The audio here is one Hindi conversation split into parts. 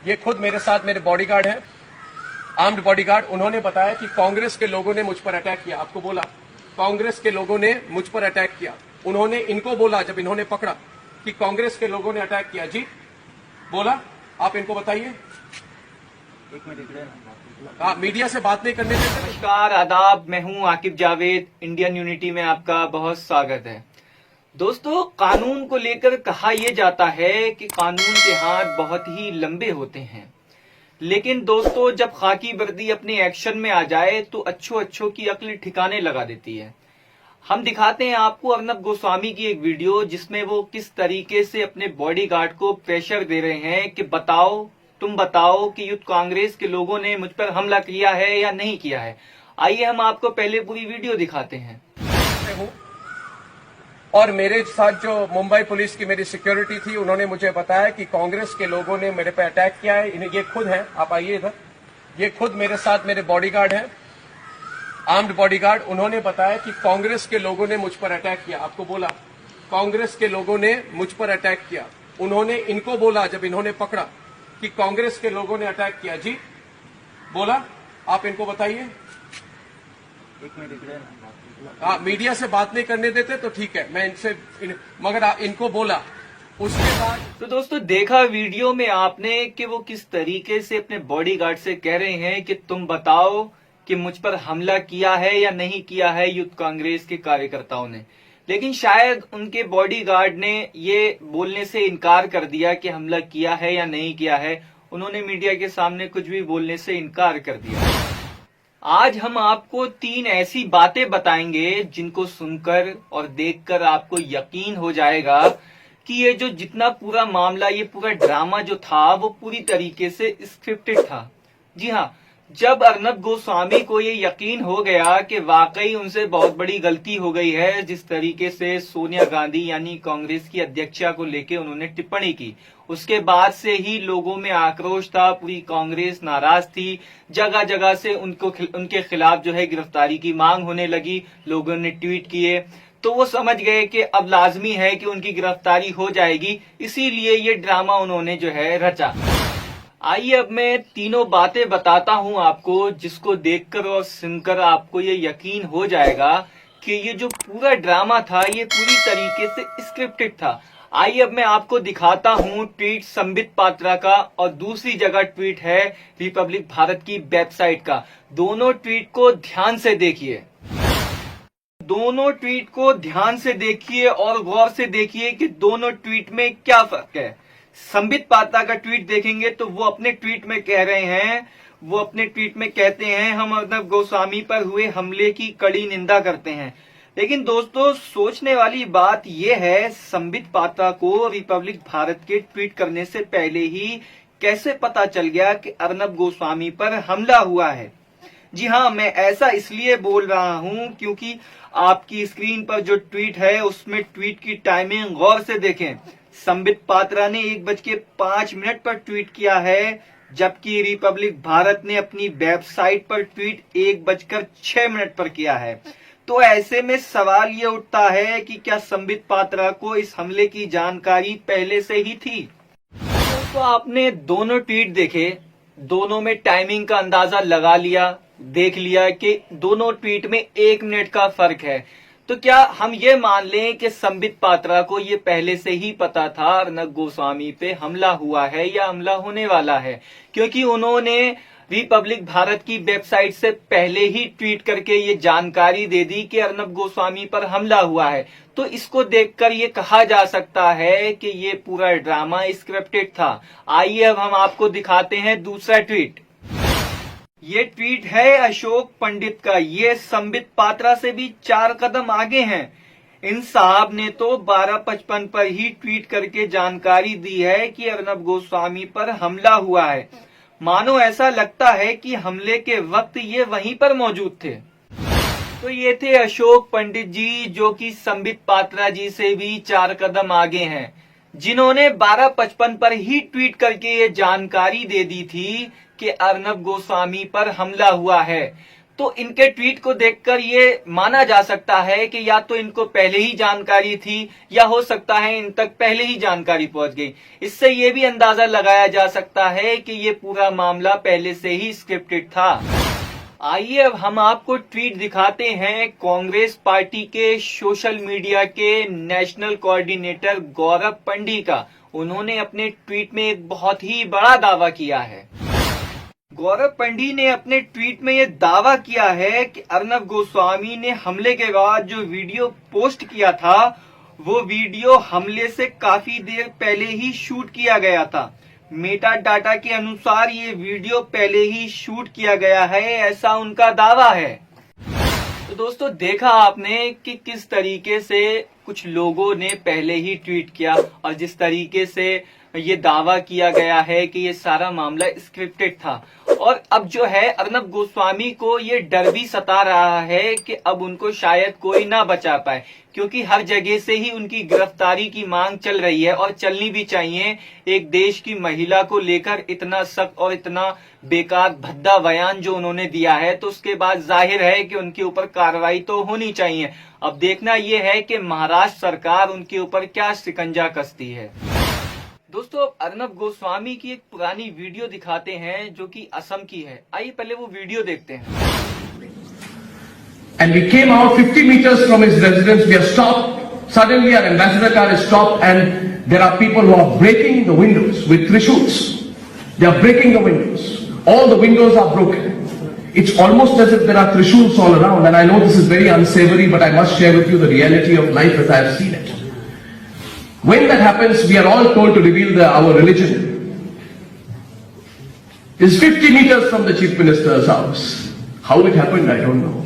ये खुद मेरे साथ मेरे बॉडीगार्ड हैं, आर्म्ड बॉडीगार्ड। उन्होंने बताया कि कांग्रेस के लोगों ने मुझ पर अटैक किया। आपको बोला कांग्रेस के लोगों ने मुझ पर अटैक किया। उन्होंने इनको बोला जब इन्होंने पकड़ा कि कांग्रेस के लोगों ने अटैक किया। जी बोला, आप इनको बताइए। मीडिया से बात नहीं करने देते। नमस्कार, आदाब, मैं हूं आकिब जावेद। इंडियन यूनिटी में आपका बहुत स्वागत है। दोस्तों, कानून को लेकर कहा यह जाता है कि कानून के हाथ बहुत ही लंबे होते हैं, लेकिन दोस्तों जब खाकी वर्दी अपने एक्शन में आ जाए तो अच्छों की अक्ल ठिकाने लगा देती है। हम दिखाते हैं आपको अर्नब गोस्वामी की एक वीडियो जिसमें वो किस तरीके से अपने बॉडीगार्ड को प्रेशर दे रहे हैं कि तुम बताओ कि यूथ कांग्रेस के लोगों ने मुझ पर हमला किया है या नहीं किया है। आइए हम आपको पहले पूरी वीडियो दिखाते हैं। और मेरे साथ जो मुंबई पुलिस की मेरी सिक्योरिटी थी, उन्होंने मुझे बताया कि कांग्रेस के लोगों ने मेरे पे अटैक किया है। ये खुद है, आप आइए इधर। ये खुद मेरे साथ मेरे बॉडीगार्ड हैं, आर्म्ड बॉडीगार्ड। उन्होंने बताया कि कांग्रेस के लोगों ने मुझ पर अटैक किया। आपको बोला कांग्रेस के लोगों ने मुझ पर अटैक किया। उन्होंने इनको बोला जब इन्होंने पकड़ा कि कांग्रेस के लोगों ने अटैक किया। जी बोला, आप इनको बताइए। मीडिया से बात नहीं करने देते तो ठीक है, मैं इनसे मगर इनको बोला उसके बाद। तो दोस्तों देखा वीडियो में आपने कि वो किस तरीके से अपने बॉडीगार्ड से कह रहे हैं कि तुम बताओ कि मुझ पर हमला किया है या नहीं किया है यूथ कांग्रेस के कार्यकर्ताओं ने। लेकिन शायद उनके बॉडीगार्ड ने ये बोलने से इनकार कर दिया कि हमला किया है या नहीं किया है। उन्होंने मीडिया के सामने कुछ भी बोलने से इनकार कर दिया। आज हम आपको 3 ऐसी बातें बताएंगे जिनको सुनकर और देखकर आपको यकीन हो जाएगा कि ये जो जितना पूरा मामला, ये पूरा ड्रामा जो था वो पूरी तरीके से स्क्रिप्टेड था। जी हाँ, जब अर्नब गोस्वामी को ये यकीन हो गया कि वाकई उनसे बहुत बड़ी गलती हो गई है, जिस तरीके से सोनिया गांधी यानी कांग्रेस की अध्यक्षा को लेके उन्होंने टिप्पणी की, उसके बाद से ही लोगों में आक्रोश था, पूरी कांग्रेस नाराज थी। जगह जगह से उनके खिलाफ जो है गिरफ्तारी की मांग होने लगी। लोगों ने ट्वीट किए तो वो समझ गए कि अब लाजमी है कि उनकी गिरफ्तारी हो जाएगी, इसीलिए ये ड्रामा उन्होंने जो है रचा। आइए अब मैं तीनों बातें बताता हूं आपको, जिसको देखकर और सुनकर आपको ये यकीन हो जाएगा कि ये जो पूरा ड्रामा था ये पूरी तरीके से स्क्रिप्टेड था। आइए अब मैं आपको दिखाता हूं ट्वीट संबित पात्रा का, और दूसरी जगह ट्वीट है रिपब्लिक भारत की वेबसाइट का। दोनों ट्वीट को ध्यान से देखिए, दोनों ट्वीट को ध्यान से देखिए और गौर से देखिए कि दोनों ट्वीट में क्या फर्क है। संबित पात्रा का ट्वीट देखेंगे तो वो अपने ट्वीट में कह रहे हैं, वो अपने ट्वीट में कहते हैं, हम अर्नब गोस्वामी पर हुए हमले की कड़ी निंदा करते हैं। लेकिन दोस्तों सोचने वाली बात यह है, संबित पात्रा को रिपब्लिक भारत के ट्वीट करने से पहले ही कैसे पता चल गया कि अर्नब गोस्वामी पर हमला हुआ है। जी हाँ, मैं ऐसा इसलिए बोल रहा हूं क्योंकि आपकी स्क्रीन पर जो ट्वीट है उसमें ट्वीट की टाइमिंग गौर से देखें। संबित पात्रा ने 1:05 पर ट्वीट किया है, जबकि रिपब्लिक भारत ने अपनी वेबसाइट पर ट्वीट 1:06 पर किया है। तो ऐसे में सवाल ये उठता है कि क्या संबित पात्रा को इस हमले की जानकारी पहले से ही थी? तो आपने दोनों ट्वीट देखे, दोनों में टाइमिंग का अंदाजा लगा लिया, देख लिया कि दोनों ट्वीट में 1 मिनट का फर्क है। तो क्या हम ये मान लें कि संबित पात्रा को ये पहले से ही पता था अर्नब गोस्वामी पे हमला हुआ है या हमला होने वाला है, क्योंकि उन्होंने रिपब्लिक भारत की वेबसाइट से पहले ही ट्वीट करके ये जानकारी दे दी कि अर्नब गोस्वामी पर हमला हुआ है। तो इसको देखकर ये कहा जा सकता है कि ये पूरा ड्रामा स्क्रिप्टेड था। आइए अब हम आपको दिखाते हैं दूसरा ट्वीट। ये ट्वीट है अशोक पंडित का। ये संबित पात्रा से भी 4 कदम आगे हैं। इन साहब ने तो 12:55 पर ही ट्वीट करके जानकारी दी है कि अर्नब गोस्वामी पर हमला हुआ है। मानो ऐसा लगता है कि हमले के वक्त ये वहीं पर मौजूद थे। तो ये थे अशोक पंडित जी, जो कि संबित पात्रा जी से भी 4 कदम आगे हैं, जिन्होंने 12:55 पर ही ट्वीट करके ये जानकारी दे दी थी कि अर्नब गोस्वामी पर हमला हुआ है। तो इनके ट्वीट को देखकर ये माना जा सकता है कि या तो इनको पहले ही जानकारी थी या हो सकता है इन तक पहले ही जानकारी पहुंच गई। इससे ये भी अंदाजा लगाया जा सकता है कि ये पूरा मामला पहले से ही स्क्रिप्टेड था। आइए अब हम आपको ट्वीट दिखाते हैं कांग्रेस पार्टी के सोशल मीडिया के नेशनल कोऑर्डिनेटर गौरव पंडी का। उन्होंने अपने ट्वीट में एक बहुत ही बड़ा दावा किया है। गौरव पंडी ने अपने ट्वीट में यह दावा किया है कि अर्नब गोस्वामी ने हमले के बाद जो वीडियो पोस्ट किया था वो वीडियो हमले से काफी देर पहले ही शूट किया गया था। मेटा डाटा के अनुसार ये वीडियो पहले ही शूट किया गया है, ऐसा उनका दावा है। तो दोस्तों देखा आपने कि किस तरीके से कुछ लोगों ने पहले ही ट्वीट किया और जिस तरीके से ये दावा किया गया है कि ये सारा मामला स्क्रिप्टेड था। और अब जो है अर्नब गोस्वामी को ये डर भी सता रहा है कि अब उनको शायद कोई ना बचा पाए, क्योंकि हर जगह से ही उनकी गिरफ्तारी की मांग चल रही है और चलनी भी चाहिए। एक देश की महिला को लेकर इतना सख्त और इतना बेकार भद्दा बयान जो उन्होंने दिया है, तो उसके बाद जाहिर है कि उनके ऊपर कार्रवाई तो होनी चाहिए। अब देखना यह है कि महाराष्ट्र सरकार उनके ऊपर क्या शिकंजा कसती है। दोस्तों अर्नब गोस्वामी की एक पुरानी वीडियो दिखाते हैं जो कि असम की है। आइए पहले वो वीडियो देखते हैं। And we came out 50 meters from his residence. We are stopped. Suddenly our ambassador car is stopped and there are people who are breaking the windows with trishuls. They are breaking the windows. All the windows are broken. It's almost as if there are trishuls all around, and I know this is very unsavory, but I must share with you the reality of life as I have seen it. When that happens, we are all told to reveal our religion. It's 50 meters from the Chief Minister's house. How it happened, I don't know.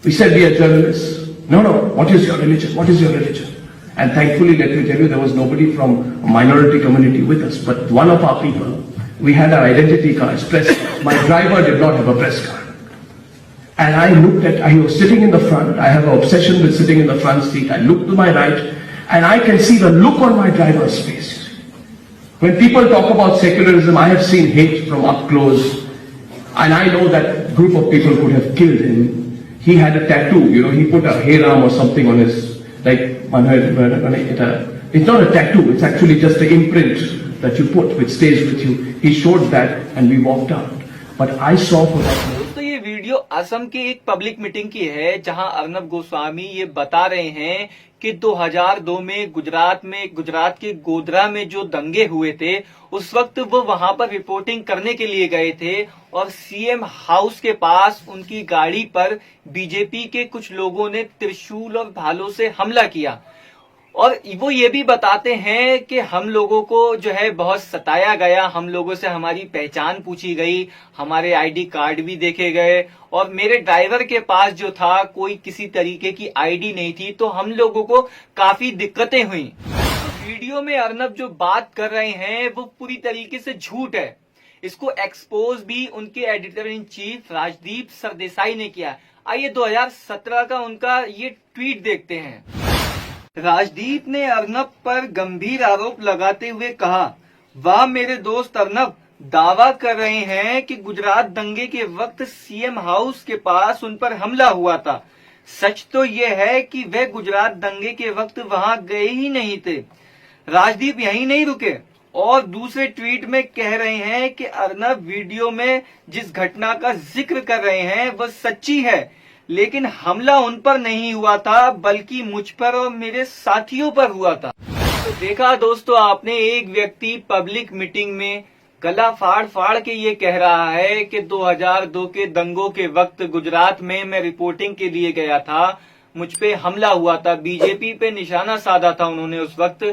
We said we are journalists. No, what is your religion? What is your religion? And thankfully, let me tell you, there was nobody from a minority community with us. But one of our people, we had our identity cards, press. My driver did not have a press card. And I was sitting in the front. I have an obsession with sitting in the front seat. I looked to my right, and I can see the look on my driver's face. When people talk about secularism, I have seen hate from up close. And I know that group of people could have killed him. He had a tattoo, he put a hair arm or something on his, it's not a tattoo, it's actually just an imprint that you put, which stays with you. He showed that and we walked out. But I saw for that moment. तो ये वीडियो असम की एक पब्लिक मीटिंग की है जहां अर्नब गोस्वामी ये बता रहे हैं कि 2002 में गुजरात के गोधरा में जो दंगे हुए थे उस वक्त वो वहां पर रिपोर्टिंग करने के लिए गए थे और सीएम हाउस के पास उनकी गाड़ी पर बीजेपी के कुछ लोगों ने त्रिशूल और भालों से हमला किया। और वो ये भी बताते हैं कि हम लोगों को जो है बहुत सताया गया, हम लोगों से हमारी पहचान पूछी गई, हमारे आईडी कार्ड भी देखे गए और मेरे ड्राइवर के पास जो था कोई किसी तरीके की आईडी नहीं थी, तो हम लोगों को काफी दिक्कतें हुई। तो वीडियो में अर्नब जो बात कर रहे हैं वो पूरी तरीके से झूठ है। इसको एक्सपोज भी उनके editor in chief Rajdeep Sardesai ने किया। आइए 2017 का उनका ये ट्वीट देखते हैं। राजदीप ने अर्नब पर गंभीर आरोप लगाते हुए कहा, वाह मेरे दोस्त अर्नब दावा कर रहे हैं कि गुजरात दंगे के वक्त सीएम हाउस के पास उन पर हमला हुआ था। सच तो यह है कि वे गुजरात दंगे के वक्त वहां गए ही नहीं थे। राजदीप यहीं नहीं रुके और दूसरे ट्वीट में कह रहे हैं कि अर्नब वीडियो में जिस घटना का जिक्र कर रहे हैं वह सच्ची है, लेकिन हमला उन पर नहीं हुआ था बल्कि मुझ पर और मेरे साथियों पर हुआ था। तो देखा दोस्तों आपने, एक व्यक्ति पब्लिक मीटिंग में गला फाड़ फाड़ के ये कह रहा है कि 2002 के दंगों के वक्त गुजरात में मैं रिपोर्टिंग के लिए गया था, मुझ पे हमला हुआ था, बीजेपी पे निशाना साधा था उन्होंने उस वक्त।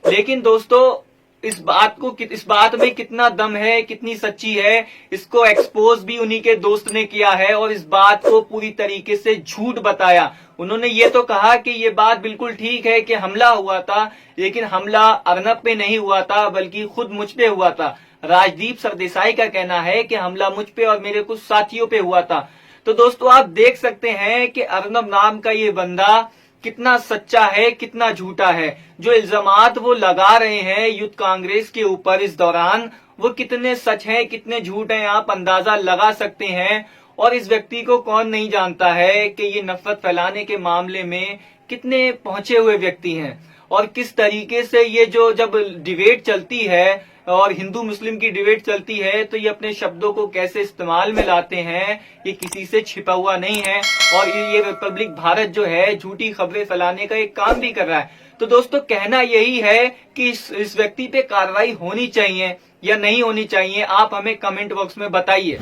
लेकिन दोस्तों इस बात में कितना दम है, कितनी सच्ची है, इसको एक्सपोज भी उन्हीं के दोस्त ने किया है और इस बात को पूरी तरीके से झूठ बताया। उन्होंने ये तो कहा कि ये बात बिल्कुल ठीक है कि हमला हुआ था, लेकिन हमला अर्नब पे नहीं हुआ था बल्कि खुद मुझ पे हुआ था। राजदीप सरदेसाई का कहना है कि हमला मुझ पे और मेरे कुछ साथियों पे हुआ था। तो दोस्तों आप देख सकते हैं कि अर्नब नाम का ये बंदा कितना सच्चा है, कितना झूठा है। जो इल्जामात वो लगा रहे हैं यूथ कांग्रेस के ऊपर इस दौरान, वो कितने सच हैं, कितने झूठ हैं, आप अंदाजा लगा सकते हैं। और इस व्यक्ति को कौन नहीं जानता है कि ये नफरत फैलाने के मामले में कितने पहुंचे हुए व्यक्ति हैं, और किस तरीके से ये जो जब डिबेट चलती है और हिंदू मुस्लिम की डिबेट चलती है तो ये अपने शब्दों को कैसे इस्तेमाल में लाते हैं, ये किसी से छिपा हुआ नहीं है। और ये रिपब्लिक भारत जो है झूठी खबरें फैलाने का एक काम भी कर रहा है। तो दोस्तों कहना यही है कि इस व्यक्ति पे कार्रवाई होनी चाहिए या नहीं होनी चाहिए, आप हमें कमेंट बॉक्स में बताइए।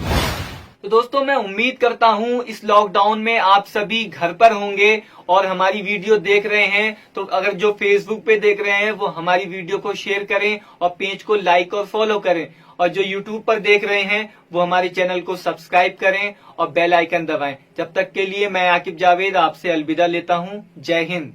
तो दोस्तों मैं उम्मीद करता हूं इस लॉकडाउन में आप सभी घर पर होंगे और हमारी वीडियो देख रहे हैं। तो अगर जो फेसबुक पे देख रहे हैं वो हमारी वीडियो को शेयर करें और पेज को लाइक और फॉलो करें, और जो यूट्यूब पर देख रहे हैं वो हमारे चैनल को सब्सक्राइब करें और बेल आइकन दबाएं। जब तक के लिए मैं आकिब जावेद आपसे अलविदा लेता हूं। जय हिंद।